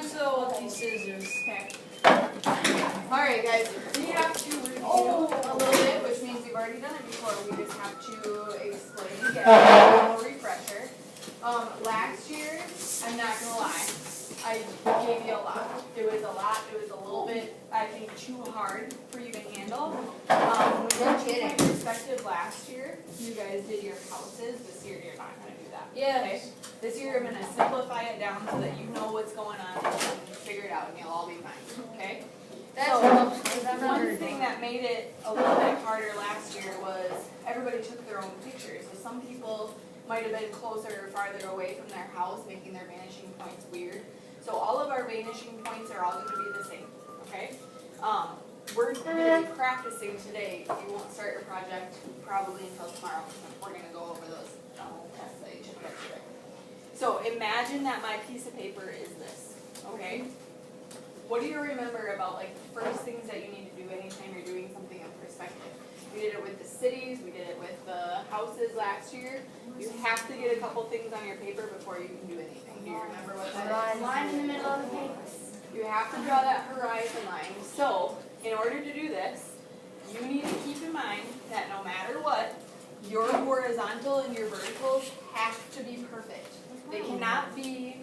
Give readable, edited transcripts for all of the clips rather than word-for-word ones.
pencil with these scissors. Okay. Alright guys, we have to review a little bit, which means we've already done it before. We just have to explain again. A little refresher. Last year, I'm not gonna lie, I gave you a lot. It was a little bit, I think, too hard for you to handle. When we did my perspective last year, you guys did your houses. This year you're not gonna do that. Yes. Okay? This year I'm gonna simplify it down so that you know what's going on and you can figure it out and you'll all be fine. Okay? One thing that made it a little bit harder last year was everybody took their own pictures. So some people might have been closer or farther away from their house, making their vanishing points weird. So all of our vanishing points are all going to be the same, okay? We're going to be practicing today. You won't start your project probably until tomorrow. We're going to go over those tests that you should get today. So imagine that my piece of paper is this, okay? What do you remember about like the first things that you need to do anytime you're doing something in perspective? We did it with the cities, we did it with the houses last year. You have to get a couple things on your paper before you can do anything. Do you remember what that is? Line in the middle of the paper. You have to draw that horizon line. So, in order to do this, you need to keep in mind that no matter what, your horizontal and your verticals have to be perfect. They cannot be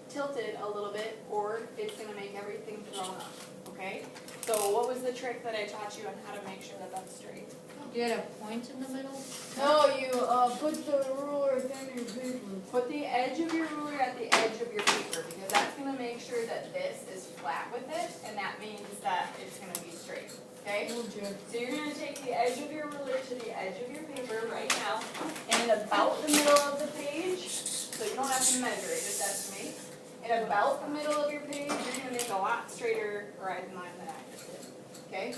tilted a little bit or it's going to make everything thrown up. Okay? So what was the trick that I taught you on how to make sure that that's straight? You had a point in the middle? No, you put the ruler in your paper. Put the edge of your ruler at the edge of your paper because that's going to make sure that this is flat with it and that means that it's going to be straight. Okay? So you're going to take the edge of your ruler to the edge of your paper right now and in about the middle of the page, so you don't have to measure it, just estimate. In about the middle of your page, you're going to make a lot straighter horizon line than I just did. Okay?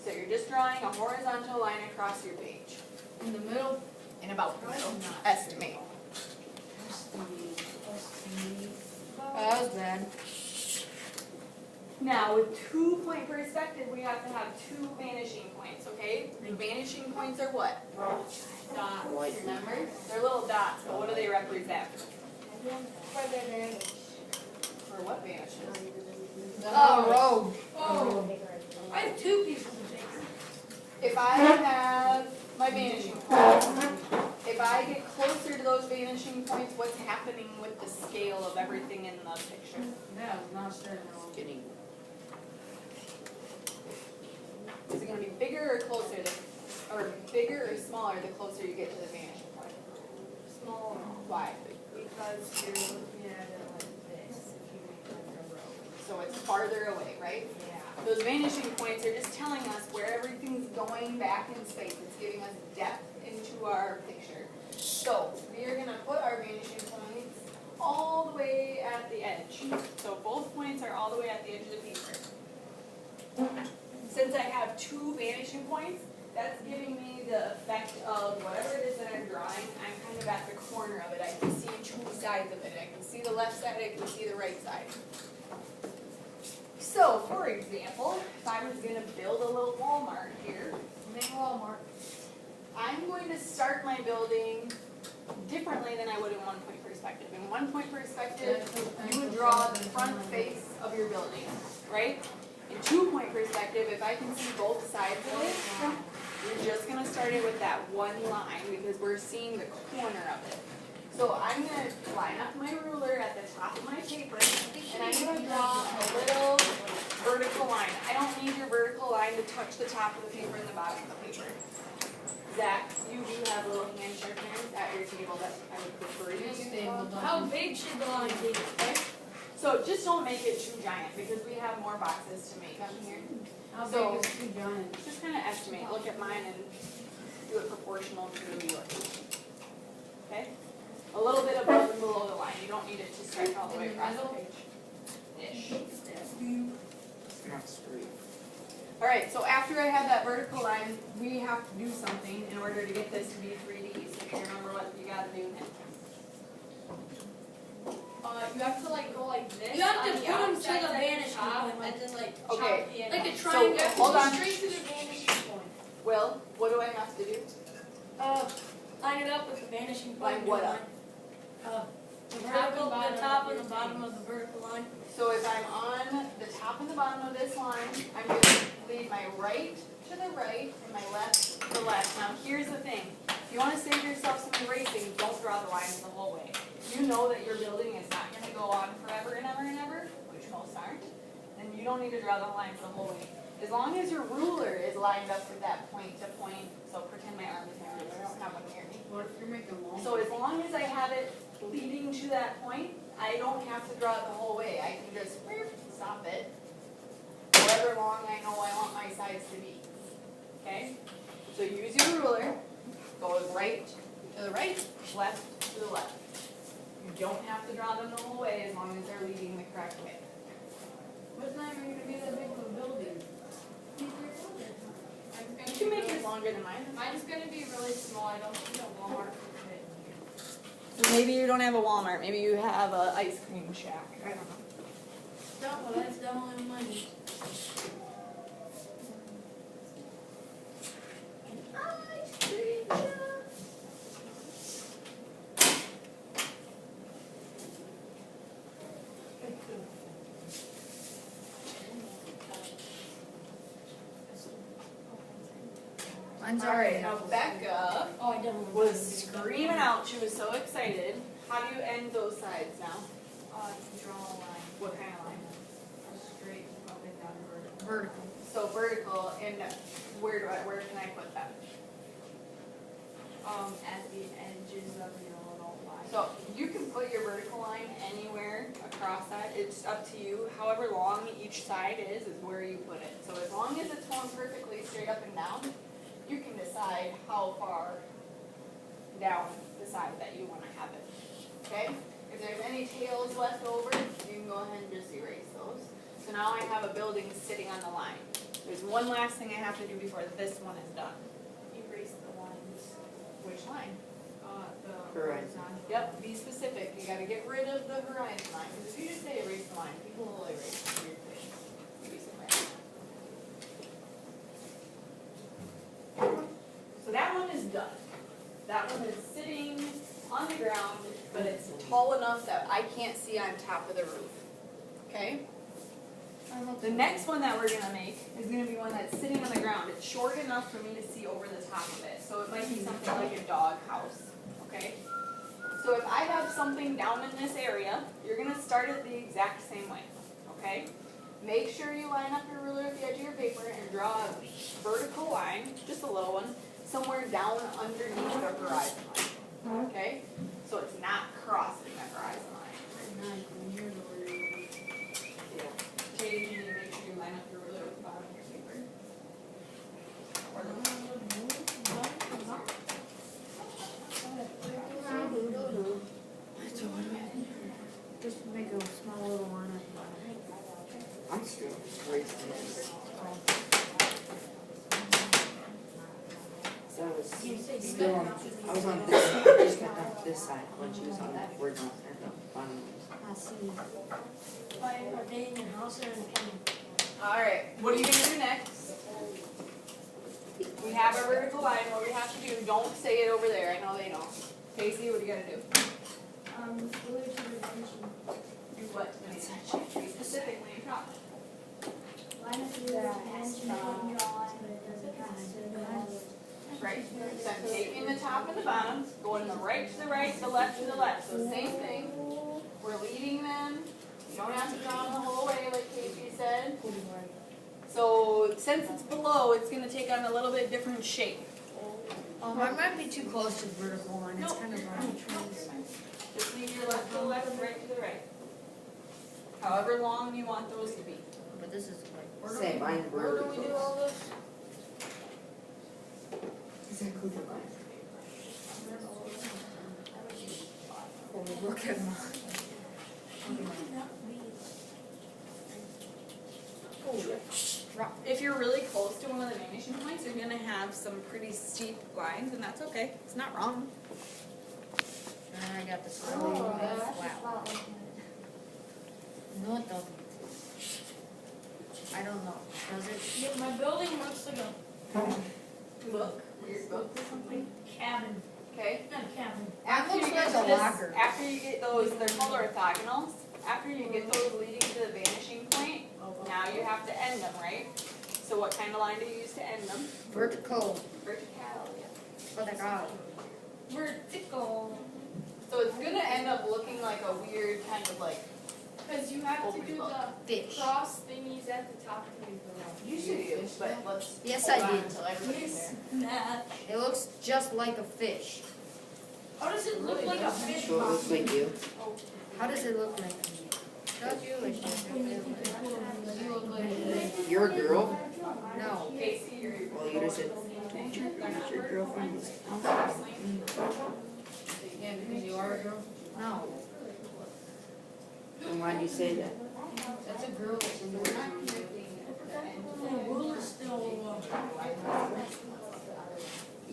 So you're just drawing a horizontal line across your page. In the middle? In about the middle. Estimate. Oh, that was bad. Now, with 2-point perspective, we have to have 2 vanishing points, okay? The vanishing points are what? Dots. Remember? They're little dots, but what do they represent? For what vanishes? Road. Oh. I have 2 pieces of paper. If I have my vanishing points, if I get closer to those vanishing points, what's happening with the scale of everything in the picture? Yeah, not straight at all. Getting. Is it going to be bigger or closer, or bigger or smaller the closer you get to the vanishing point? Smaller. Why? Because you're looking at it like this if you make like a row. So it's farther away, right? Yeah. Those vanishing points are just telling us where everything's going back in space. It's giving us depth into our picture. So we are going to put our vanishing points all the way at the edge. So both points are all the way at the edge of the paper. Since I have 2 vanishing points, that's giving me the effect of whatever it is that I'm drawing, I'm kind of at the corner of it. I can see 2 sides of it. I can see the left side, I can see the right side. So, for example, if I was going to build a little Walmart here, I'm going to start my building differently than I would in 1-point perspective. In 1-point perspective, you would draw the front face of your building, right? In 2-point perspective, if I can see both sides of it, you're just going to start it with that one line because we're seeing the corner of it. So I'm going to line up my ruler at the top of my paper, and I'm going to draw a little vertical line. I don't need your vertical line to touch the top of the paper and the bottom of the paper. Zach, you do have little hand sharpeners at your table that I would prefer you to. How big should the line be? Okay? So just don't make it too giant because we have more boxes to make on here. How So- big is too giant? Just kind of estimate. Look at mine and do it proportional to yours. Okay? A little bit above and below the line. You don't need it to stretch all the way across the page. Ish. Alright, so after I have that vertical line, we have to do something in order to get this to be 3D. So you remember what you gotta do now. You have to like go like this. You have to on put them to outside the side vanishing top, point. and then like Okay. chop the end Like a off. triangle. hold on. Straight to the vanishing point. Will, what do I have to do? Line it up with the vanishing point. Line what up? The top and the bottom of the vertical line. So if I'm on the top and the bottom of this line, I'm gonna lead my right to the right and my left to the left. Now, here's the thing. If you wanna save yourself some erasing, don't draw the lines the whole way. You know that your building is not gonna go on forever and ever and ever, which most aren't, then you don't need to draw the lines the whole way. As long as your ruler is lined up with that point to point, so pretend my arm is my ruler, I don't have one near me. What if you're making long? So as long as I have it leading to that point, I don't have to draw it the whole way. I can just stop it. However long I know I want my sides to be. Okay? So use your ruler, go right to the right, left to the left. You don't have to draw them the whole way as long as they're leading the correct way. What's not even gonna be that big of a building? You can make it longer than mine. Mine's gonna be really small, I don't think a Walmart can fit in here. So maybe you don't have a Walmart, maybe you have a ice cream shack. I don't know. No, well, that's definitely money. Alright, now Becca Oh, I definitely. was screaming out, she was so excited. How do you end those sides now? Draw a line, What kind of line? a straight, up and down vertical. Vertical. So vertical, and where can I put that? At the edges of your little line. So you can put your vertical line anywhere across that, it's up to you. However long each side is where you put it. So as long as it's going perfectly straight up and down, you can decide how far down the side that you want to have it. Okay? If there's any tails left over, you can go ahead and just erase those. So now I have a building sitting on the line. There's one last thing I have to do before this one is done. Erase the lines, Which line? the Horizon. horizontal. Yep, be specific. You gotta get rid of the horizon line, because if you just say erase the line, people will erase weird things. Maybe somewhere. So that one is done. That one is sitting on the ground, but it's tall enough that I can't see on top of the roof. Okay? The next one that we're gonna make is gonna be one that's sitting on the ground. It's short enough for me to see over the top of it, so it might be something like a dog house, okay? So if I have something down in this area, you're gonna start it the exact same way, okay? Make sure you line up your ruler at the edge of your paper and draw a vertical line, just a little one, somewhere down underneath the horizon line, okay? So it's not crossing the horizon line. Katie, you need to make sure you line up your ruler at the bottom of your paper. Or the Just make a small little line at the bottom. I'm still erasing this. So I was still on, I was on this side, I just got down to this side when she was on that horizontal and the bottom. I see. Are they in your house or in the kennel? Alright, what are you gonna do next? We have our vertical line, what we have to do, don't say it over there, I know they know. Casey, what do you gotta do? Glue to the dimension. Do what to the be specific when you talk. Line up your dimension, draw it, but it doesn't have to. Right, so I'm taking the top and the bottom, going the right to the right, the left to the left, so same thing. We're leading them, you don't have to draw them the whole way like Casey said. So since it's below, it's gonna take on a little bit different shape. I might be too close to the vertical line, it's Nope, kind of you're on fine. trees. Just leave your left to the left and right to the right. However long you want those to be. But this is like. Say mine Where really do we do close. all this? Exactly the line. Oh, look at mine. If you're really close to one of the vanishing points, you're gonna have some pretty steep lines, and that's okay. It's not wrong. And I got this Oh, really that's a flat. spot like that. No, it doesn't. I don't know. Does it? Yeah, my building looks like a Book, weird book or something. cabin. okay? That After you looks get like a this, locker. after you get those, they're called orthogonals. After you get those leading to the vanishing point, now you have to end them, right? So what kind of line do you use to end them? Vertical. Vertical, yeah. Vertical. Vertical. So it's gonna end up looking like a weird kind of like, Cause you have to do the Fish. cross thingies at the top to make the line. you should use, but let's Yes, hold I on did. until everybody's there. It looks just like a fish. How does it look like a fish? So it looks like you. How does it look like? Does you look You look like You're a girl? No. Casey, you're. Well, you just said, don't you think your girlfriend was Yeah, because you are a girl? No. And why'd you say that? That's a girl.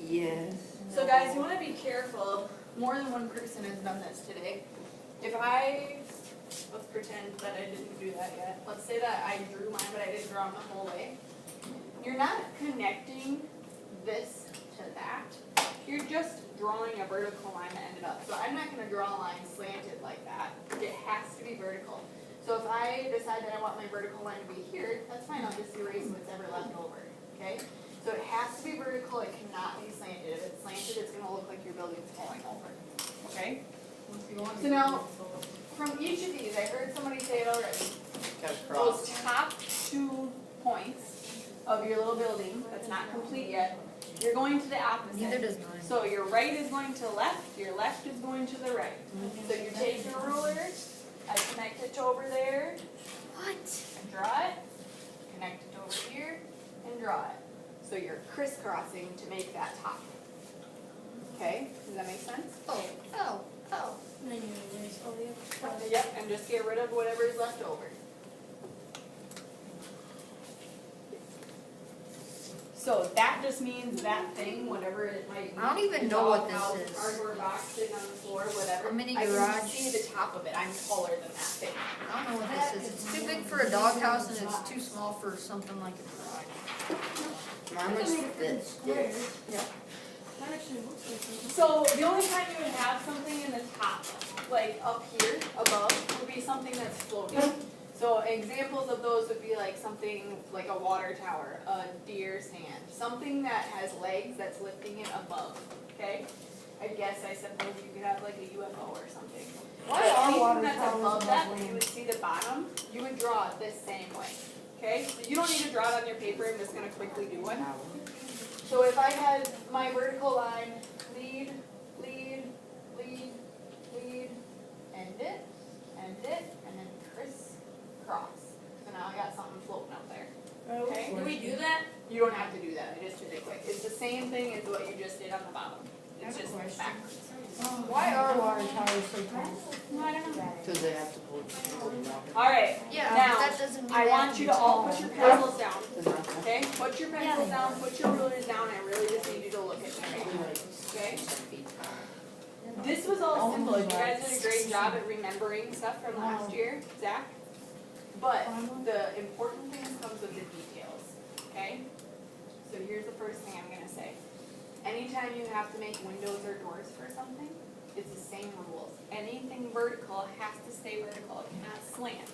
Yes. So guys, you wanna be careful, more than one person has done this today. If let's pretend that I didn't do that yet. Let's say that I drew mine, but I didn't draw them the whole way. You're not connecting this to that. You're just drawing a vertical line that ended up. So I'm not gonna draw a line slanted like that. It has to be vertical. So if I decide that I want my vertical line to be here, that's fine, I'll just erase what's ever left over, okay? So it has to be vertical, it cannot be slanted. If it's slanted, it's gonna look like your building's falling over, okay? So now, from each of these, I heard somebody say it already, Got a those cross. top 2 points of your little building, that's not complete yet, you're going to the opposite. Neither does mine. So your right is going to left, your left is going to the right. So you take your ruler, I connect it to over there, What? and draw it, connect it to over here, and draw it. So you're crisscrossing to make that top. Okay, does that make sense? Oh. Yep, and just get rid of whatever is left over. So that just means that thing, whatever it might be. I don't even know what Doghouse, this is. Cardboard box sitting on the floor, whatever. A mini I garage. can see the top of it, I'm taller than that thing. I don't know what this is. It's too big for a doghouse and it's too small for something like a garage. Mine was this. So the only time you would have something in the top, like up here above, would be something that's floating. So examples of those would be like something like a water tower, a deer stand, something that has legs that's lifting it above, okay? I guess I suppose you could have like a UFO or something. Why But are anything water that's towers above that, above you would see the bottom, you would draw it this same way, okay? So you don't need to draw it on your paper, I'm just gonna quickly do one. So if I had my vertical line, lead, lead, lead, lead, end it, and then crisscross. So now I got something floating up there, okay? Do we do that? You don't have to do that, I just did it quick. It's the same thing as what you just did on the bottom. It's just backwards. Why are water towers so tall? No, I don't know. Because they have to hold water. Alright, Yeah, now, but that doesn't mean I they have want to you be to all tall. put your pencils down, Does not have okay? Put your pencils down, put your rulers down, I really just need you to look at me, okay? 10 feet. This was all simple, you guys did a great job at remembering stuff from last year, Zach. But the important things comes with the details, okay? So here's the first thing I'm gonna say. Anytime you have to make windows or doors for something, it's the same rules. Anything vertical has to stay vertical, it cannot slant.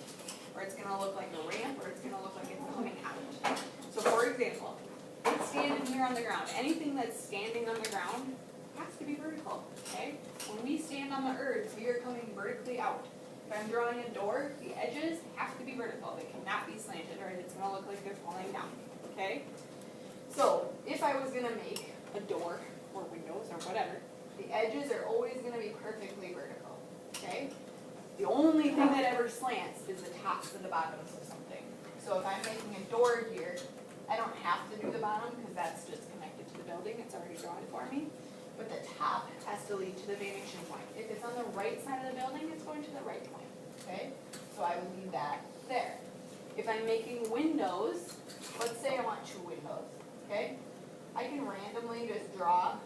Or it's gonna look like a ramp, or it's gonna look like it's coming out. So for example, it's standing here on the ground. Anything that's standing on the ground has to be vertical, okay? When we stand on the earth, we are coming vertically out. If I'm drawing a door, the edges have to be vertical. They cannot be slanted, or it's gonna look like they're falling down, okay? So, if I was gonna make a door, or windows, or whatever, the edges are always gonna be perfectly vertical, okay? The only thing that ever slants is the tops and the bottoms of something. So if I'm making a door here, I don't have to do the bottom, because that's just connected to the building, it's already drawn for me. But the top has to lead to the vanishing point. If it's on the right side of the building, it's going to the right point, okay? So I would leave that there. If I'm making windows, let's say I want 2 windows, okay? I can randomly just draw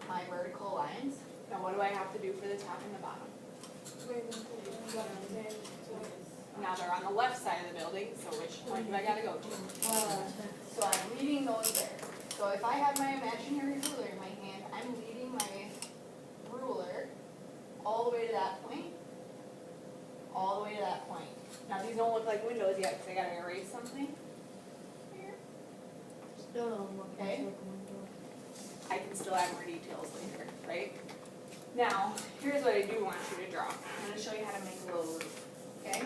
my vertical lines. Now what do I have to do for the top and the bottom? Now they're on the left side of the building, so which point do I gotta go to? So I'm leaving those there. So if I have my imaginary ruler in my hand, I'm leading all the way to that point. All the way to that point. Now these don't look like windows yet because I gotta erase something. Here. Still don't look Okay. like a window. I can still add more details later, right? Now, here's what I do want you to draw. I'm gonna show you how to make a little roof, okay?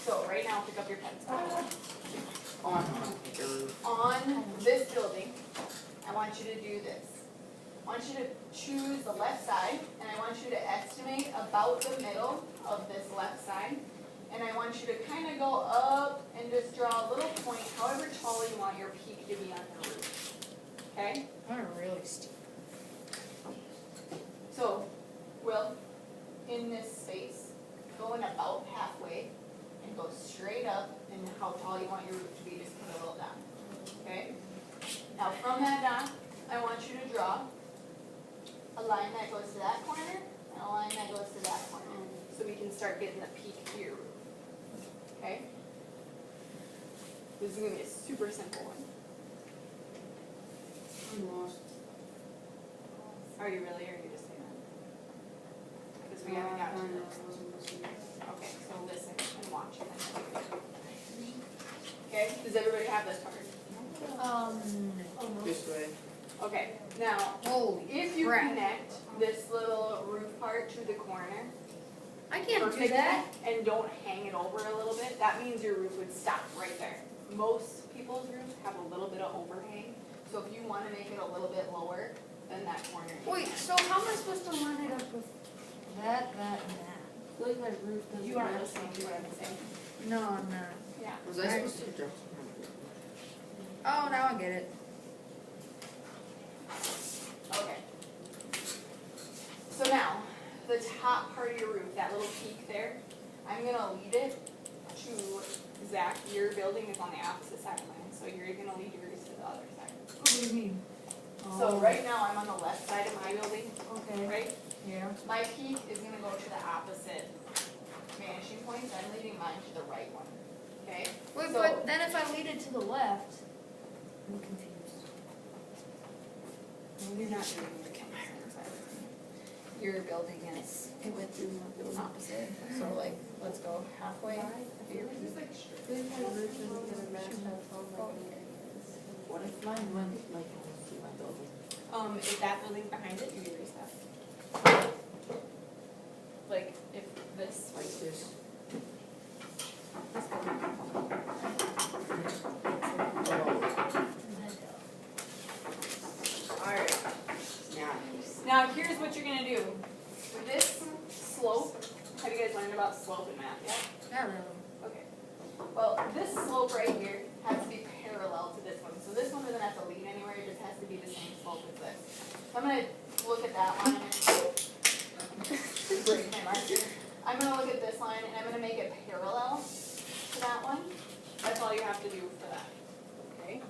So right now, pick up your pencil. On this building, I want you to do this. I want you to choose the left side, and I want you to estimate about the middle of this left side. And I want you to kind of go up and just draw a little point, however tall you want your peak to be on your roof, okay? I'm really steep. So, Will, in this space, go in about halfway and go straight up, and how tall you want your roof to be, just put a little dot, okay? Now from that dot, I want you to draw a line that goes to that corner, and a line that goes to that corner, so we can start getting the peak to your roof, okay? This is gonna be a super simple one. I'm lost. Are you really, or are you just saying that? Because we haven't got to it. Okay, so listen and watch and then. Okay, does everybody have this part? This way. Okay, now, Holy if you crap. connect this little roof part to the corner I can't do perfectly that. and don't hang it over a little bit, that means your roof would stop right there. Most people's roofs have a little bit of overhang, so if you wanna make it a little bit lower than that corner. Wait, so how am I supposed to line it up with that, and that? Like my roof doesn't. You aren't match. listening to what I'm saying. No, I'm not. Yeah. Was I supposed to draw? Oh, now I get it. Okay. So now, the top part of your roof, that little peak there, I'm gonna lead it to Zach. Your building is on the opposite side of mine, so you're gonna lead yours to the other side. What do you mean? So right now, I'm on the left side of my building, Okay, right? yeah. My peak is gonna go to the opposite vanishing point, so I'm leading mine to the right one, okay? Wait, So- but then if I lead it to the left, I'm confused. You're not doing the camera side. Your building is, it went through the opposite, so like, let's go halfway. What if mine went like to my building? If that building's behind it, you erase that. Like, if this, Like this. alright. Yeah. Now, here's what you're gonna do. With this slope, have you guys learned about slope in math yet? Not really. Okay. Well, this slope right here has to be parallel to this one. So this one doesn't have to lead anywhere, it just has to be the same slope as this. So I'm gonna look at that line. Break my marker. I'm gonna look at this line and I'm gonna make it parallel to that one. That's all you have to do for that. Okay?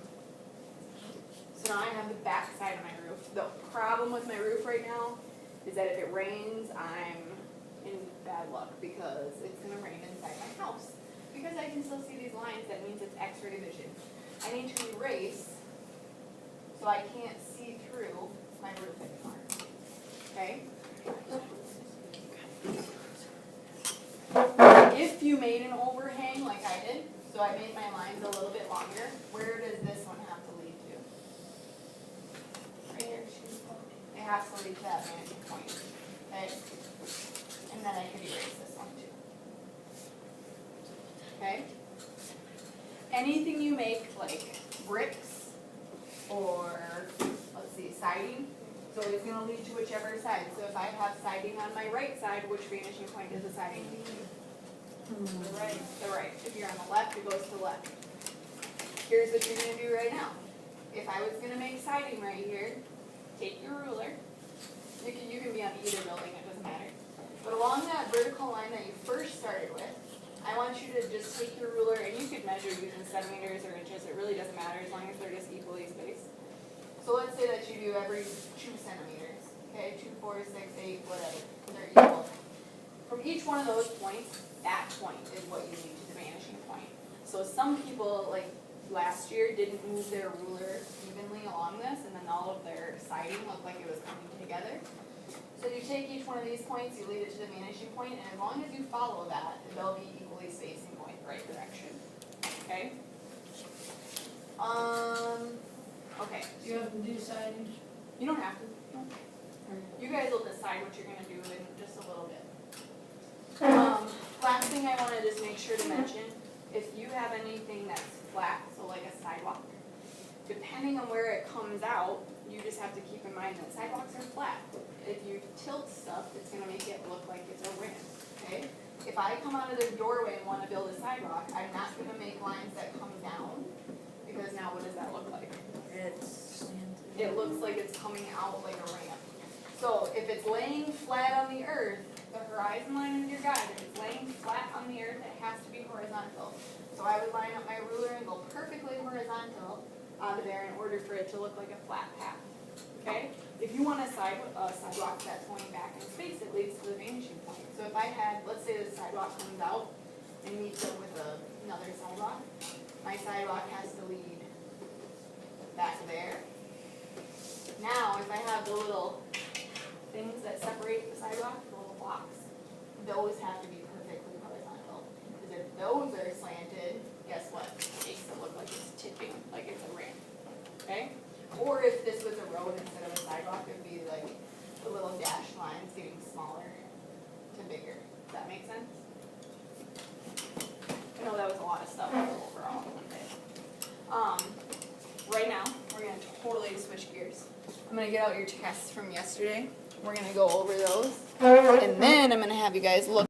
So now I have the back side of my roof. The problem with my roof right now is that if it rains, I'm in bad luck because it's gonna rain inside my house. Because I can still see these lines, that means it's X-ray vision. I need to erase so I can't see through my roof anymore. Okay? If you made an overhang like I did, so I made my lines a little bit longer, where does this one have to lead to? Right here. It has to lead to that vanishing point, okay? And then I could erase this one too. Okay? Anything you make like bricks or, let's see, siding, so it's gonna lead to whichever side. So if I have siding on my right side, which vanishing point does the siding lead to? The right. The right. If you're on the left, it goes to the left. Here's what you're gonna do right now. If I was gonna make siding right here, take your ruler. You can be on either building, it doesn't matter. But along that vertical line that you first started with, I want you to just take your ruler, and you could measure using centimeters or inches, it really doesn't matter as long as they're just equally spaced. So let's say that you do every 2 centimeters, okay, 2, 4, 6, 8, whatever, they're equal. From each one of those points, that point is what you need to the vanishing point. So some people, like last year, didn't move their ruler evenly along this, and then all of their siding looked like it was coming together. So you take each one of these points, you lead it to the vanishing point, and as long as you follow that, they'll be equally spaced and going the right direction. Okay? Okay. Do you have to do signage? You don't have to. You guys will decide what you're gonna do in just a little bit. Last thing I wanna just make sure to mention, if you have anything that's flat, so like a sidewalk, depending on where it comes out, you just have to keep in mind that sidewalks are flat. If you tilt stuff, it's gonna make it look like it's a ramp, okay? If I come out of the doorway and wanna build a sidewalk, I'm not gonna make lines that come down, because now what does that look like? It looks like it's coming out like a ramp. So if it's laying flat on the earth, the horizon line is your guide. If it's laying flat on the earth, it has to be horizontal. So I would line up my ruler and go perfectly horizontal onto there in order for it to look like a flat path. Okay? If you want a sidewalk that's going back in space, it leads to the vanishing point. So if I had, let's say the sidewalk comes out and meets up with another sidewalk, my sidewalk has to lead back there. Now, if I have the little things that separate the sidewalk, the little blocks, those have to be perfectly horizontal. Because if those are slanted, guess what? It makes it look like it's tipping, like it's a ramp. Okay? Or if this was a road instead of a sidewalk, it would be like the little dashed lines getting smaller to bigger. Does that make sense? I know that was a lot of stuff overall in one day. Right now, we're gonna totally switch gears. I'm gonna get out your tests from yesterday. We're gonna go over those. And then I'm gonna have you guys look